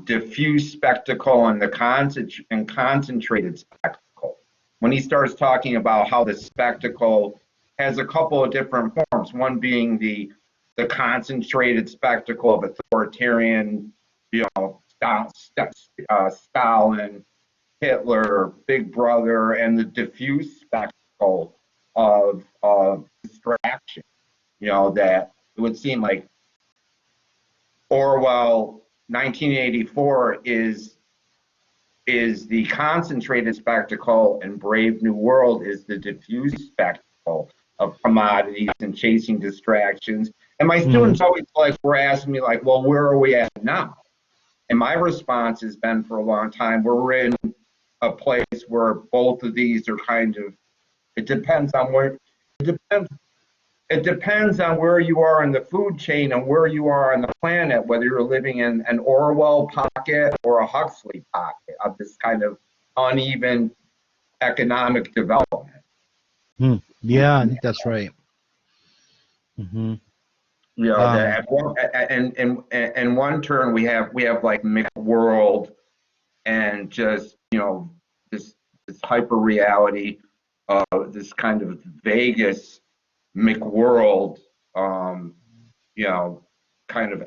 diffuse spectacle and the concentrated spectacle, when he starts talking about how the spectacle has a couple of different forms, one being the concentrated spectacle of authoritarian, Stalin, Hitler, Big Brother, and the diffuse spectacle of distraction. That it would seem like Orwell 1984 is the concentrated spectacle, and Brave New World is the diffuse spectacle of commodities and chasing distractions. And my students always were asking me like, well, where are we at now? And my response has been for a long time, we're in a place where both of these are kind of, it depends on where, it depends on where you are in the food chain and where you are on the planet, whether you're living in an Orwell pocket or a Huxley pocket of this kind of uneven economic development. Yeah, I think that's right. That and one turn we have like McWorld and just this hyper reality, this kind of Vegas McWorld, kind of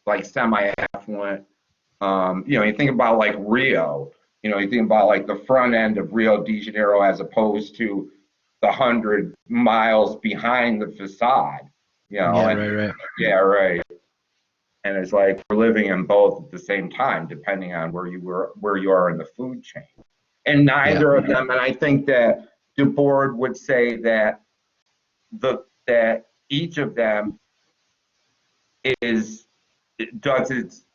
like semi-affluent. You think about like Rio. You think about like the front end of Rio de Janeiro as opposed to the 100 miles behind the facade. Yeah, and right. yeah, right. And it's like we're living in both at the same time, depending on where you are in the food chain. And neither of them, and I think that Debord would say that that each of them does its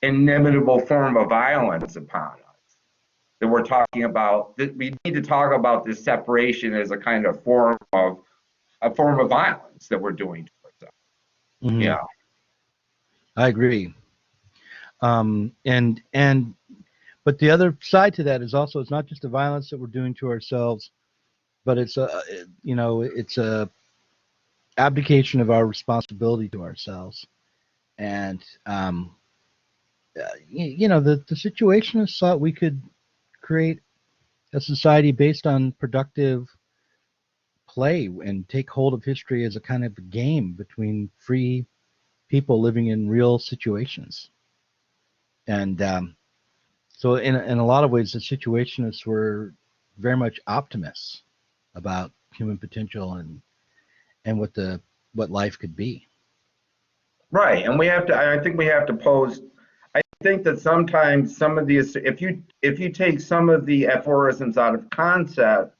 inimitable form of violence upon us. That we're talking about, that we need to talk about this separation as a kind of form of violence that we're doing to ourselves. Yeah. I agree. But the other side to that is also, it's not just the violence that we're doing to ourselves, but it's a, it's a abdication of our responsibility to ourselves. And the Situationists thought we could create a society based on productive play and take hold of history as a kind of a game between free people living in real situations. And so, in a lot of ways, the Situationists were very much optimists about human potential and what life could be. Right, and I think we have to pose. I think that sometimes some of these, if you take some of the aphorisms out of context,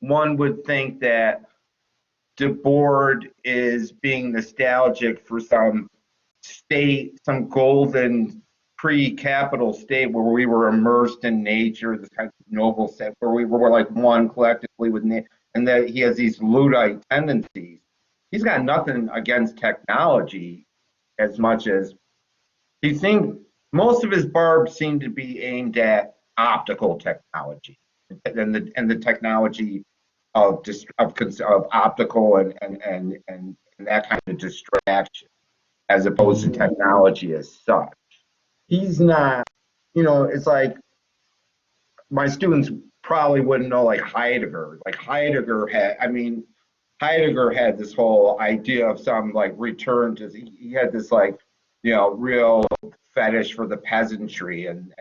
one would think that Debord is being nostalgic for some state, some golden pre-capital state where we were immersed in nature, this kind of noble set where we were like one collectively with nature, and that he has these Luddite tendencies. He's got nothing against technology as much as he seemed, most of his barbs seem to be aimed at optical technology and the technology of optical and that kind of distraction as opposed to technology as such. He's not, it's like my students probably wouldn't know like Heidegger. Like Heidegger had this whole idea of some like return to, he had this like, real fetish for the peasantry and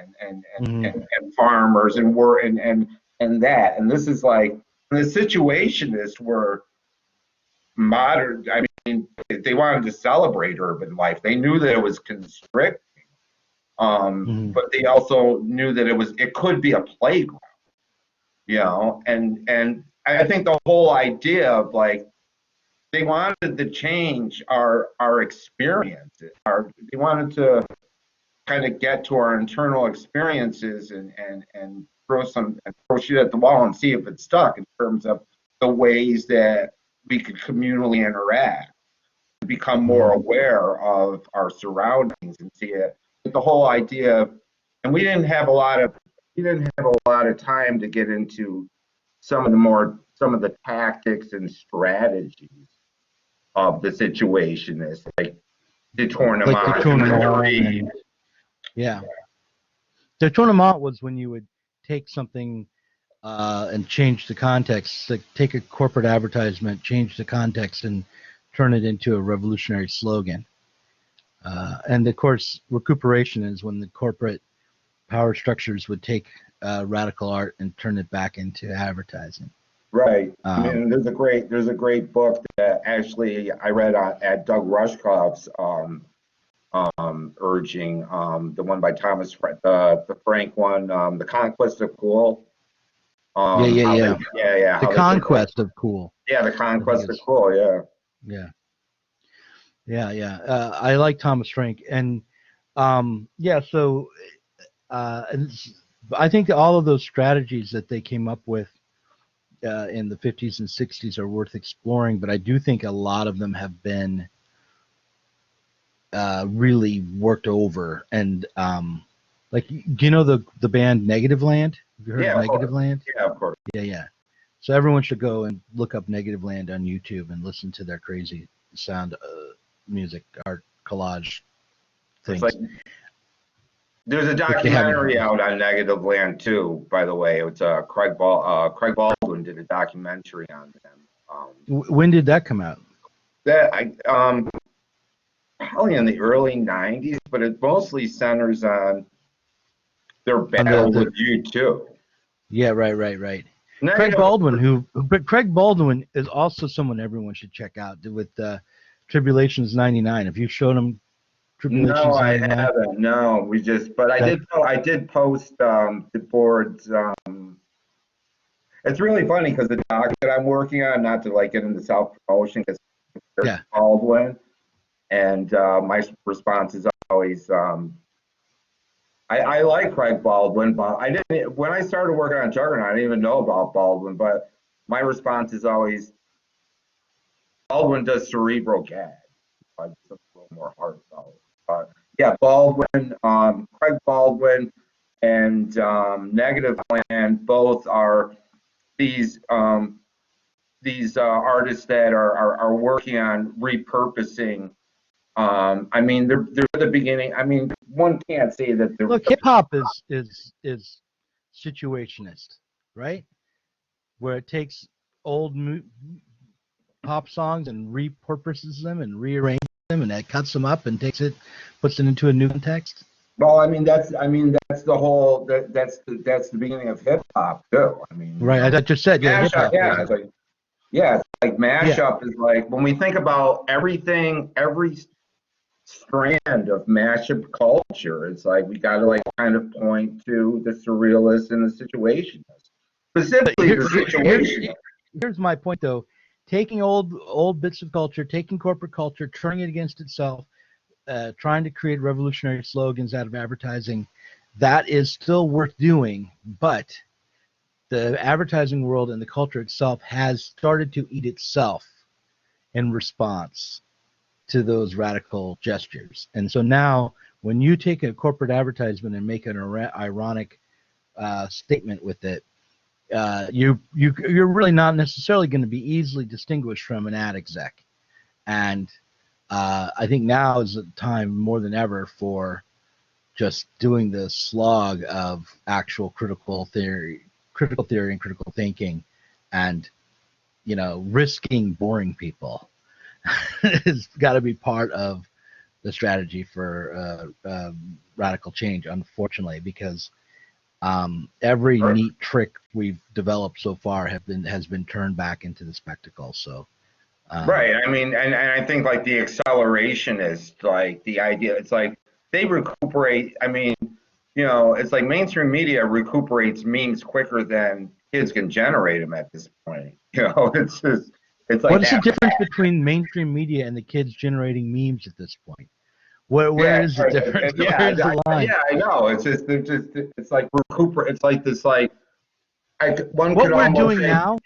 farmers and war and that. And this is like, the Situationists were modern. I mean, they wanted to celebrate urban life. They knew that it was constricting, but they also knew that it could be a playground, and I think the whole idea of like they wanted to change our experience. They wanted to kind of get to our internal experiences and throw shit at the wall and see if it stuck in terms of the ways that we could communally interact, become more aware of our surroundings and see it. But the whole idea and we didn't have a lot of time to get into some of the tactics and strategies of the Situationists, like the tournament. Yeah. The tournament was when you would take something and change the context, like take a corporate advertisement, change the context, and turn it into a revolutionary slogan. And of course, recuperation is when the corporate power structures would take radical art and turn it back into advertising. Right. I mean, there's a great book that actually I read at Doug Rushkoff's urging, the one by Thomas, the Frank one, The Conquest of Cool. Yeah. The Conquest of Cool. Yeah, The Conquest of Cool, yeah. I like Thomas Frank, and so I think all of those strategies that they came up with in the 50s and 60s are worth exploring, but I do think a lot of them have been really worked over. And like, do you know the band Negative Land? Have you heard of Negative Land? Yeah, of course. Yeah. So everyone should go and look up Negative Land on YouTube and listen to their crazy sound music, art, collage things. Like, there's a documentary out on Negative Land too, by the way. It's Craig Baldwin did a documentary on them. When did that come out? Probably in the early 90s, but it mostly centers on their battle with U2. Yeah, right. Craig Baldwin is also someone everyone should check out with Tribulations 99. Have you shown him Tribulations 99? No, I haven't. No, I did post the boards. It's really funny because the doc that I'm working on, not to like get into self-promotion, because there's Baldwin, and my response is always, I like Craig Baldwin, but when I started working on Juggernaut, I didn't even know about Baldwin, but my response is always, Baldwin does cerebral gag. It's a little more heartfelt. Baldwin, Craig Baldwin, and Negative Land both are these artists that are working on repurposing. I mean, they're the beginning. I mean, one can't say that they're Look, hip hop is situationist, right? Where it takes old pop songs and repurposes them and rearranges them, and that cuts them up and puts it into a new context. well. That's the whole. That's the beginning of hip hop too. I mean, Right, I just said, yeah, hip mashup. hop. Yeah, it's like Yeah, mashup is like when we think about everything, every strand of mashup culture. It's like we got to like kind of point to the surrealist and the situationist, specifically the situationist. here's my point though: taking old bits of culture, taking corporate culture, turning it against itself, trying to create revolutionary slogans out of advertising, that is still worth doing. But the advertising world and the culture itself has started to eat itself in response to those radical gestures. And so now, when you take a corporate advertisement and make an ironic statement with it, you're really not necessarily going to be easily distinguished from an ad exec. And I think now is the time more than ever for just doing the slog of actual critical theory and critical thinking, and risking boring people. It's got to be part of the strategy for radical change, unfortunately, because every neat trick we've developed so far has been turned back into the spectacle. So Right. I mean, and I think like the accelerationist, like the idea, it's like they recuperate. I mean, it's like mainstream media recuperates memes quicker than kids can generate them at this point. It's like what is the that. difference between mainstream media and the kids generating memes at this point? Where Yeah, is the difference? Where's the line? yeah, I know. It's like it's like this, like, one What could we're almost doing say now,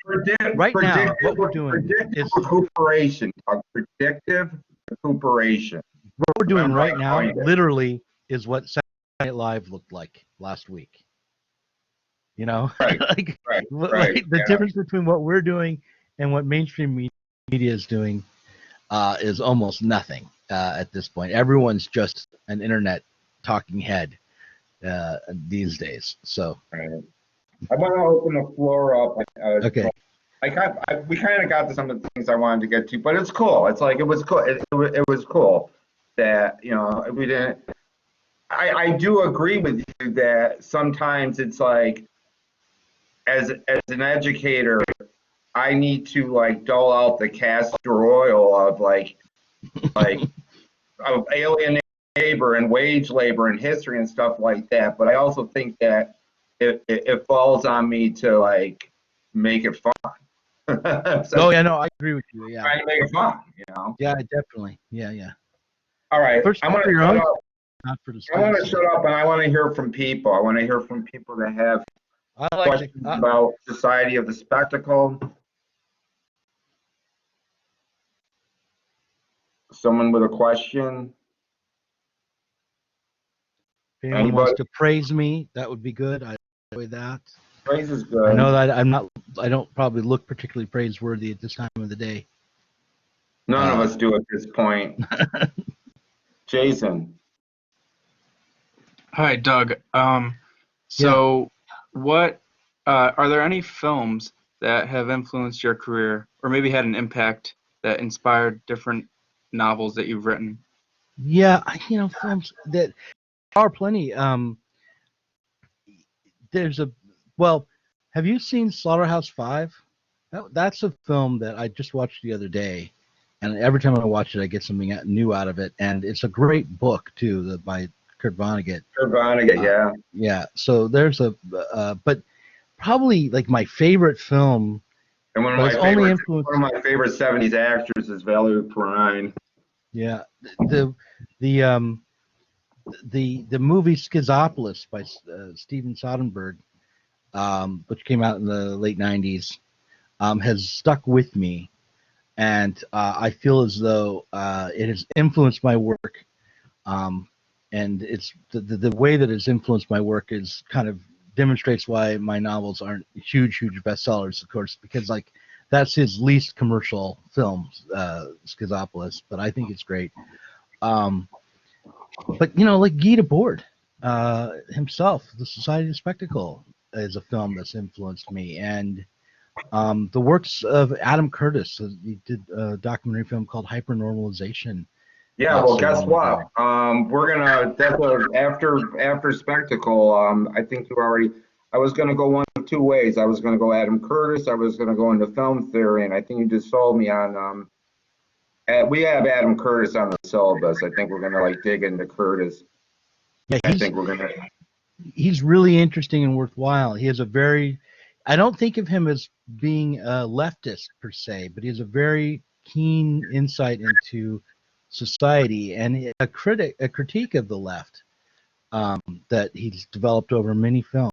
right now, what we're doing predictive is recuperation. Predictive recuperation. what we're doing Remember, I right now, coined it. literally, is what Saturday Night Live looked like last week. Right, Like, right. the difference between what we're doing and what mainstream media is doing is almost nothing at this point. Everyone's just an internet talking head these days. So, Right. I want to open the floor up. okay. We kind of got to some of the things I wanted to get to, but it's cool. It's like it was cool. It was cool that we didn't. I do agree with you that sometimes it's like as an educator, I need to like dole out the castor oil of like of alien labor and wage labor and history and stuff like that. But I also think that it falls on me to like make it fun. Oh yeah, no, I agree with you. Yeah, Trying to make it fun, yeah, definitely. Yeah. All right, First I'm gonna for your shut own, up. not for the I want to students. shut up, and I want to hear from people. I want to hear from people that have I like questions about Society of the Spectacle. Someone with a question? If anyone Anybody? wants to praise me, that would be good. I enjoy that. Praise is I know good. that I don't probably look particularly praiseworthy at this time of the day. None of us do at this point. Jason. Hi, Doug. So what are there any films that have influenced your career or maybe had an impact that inspired different novels that you've written? Yeah, films that are plenty. There's have you seen Slaughterhouse-Five? That's a film that I just watched the other day, and every time I watch it, I get something new out of it. And it's a great book too, by Kurt Vonnegut. Kurt Vonnegut, yeah. Yeah. So there's but probably like my favorite film. And one of my favorite 70s actors is Valerie Perrine. Yeah. The movie Schizopolis by Steven Soderbergh, which came out in the late 90s, has stuck with me. And I feel as though it has influenced my work. And it's the way that it's influenced my work is kind of demonstrates why my novels aren't huge bestsellers, of course, because like that's his least commercial film, Schizopolis, but I think it's great. But like Guy Debord himself, The Society of Spectacle is a film that's influenced me, and the works of Adam Curtis. He did a documentary film called Hypernormalization. Yeah, Not well, so guess long what? ago. After Spectacle, I think you already, I was gonna go one of two ways. I was gonna go Adam Curtis, I was gonna go into film theory, and I think you just sold me on, we have Adam Curtis on the syllabus. I think we're gonna like dig into Curtis. Yeah, I think we're gonna, he's really interesting and worthwhile. He has a very, I don't think of him as being a leftist per se, but he has a very keen insight into society and a critique of the left that he's developed over many films.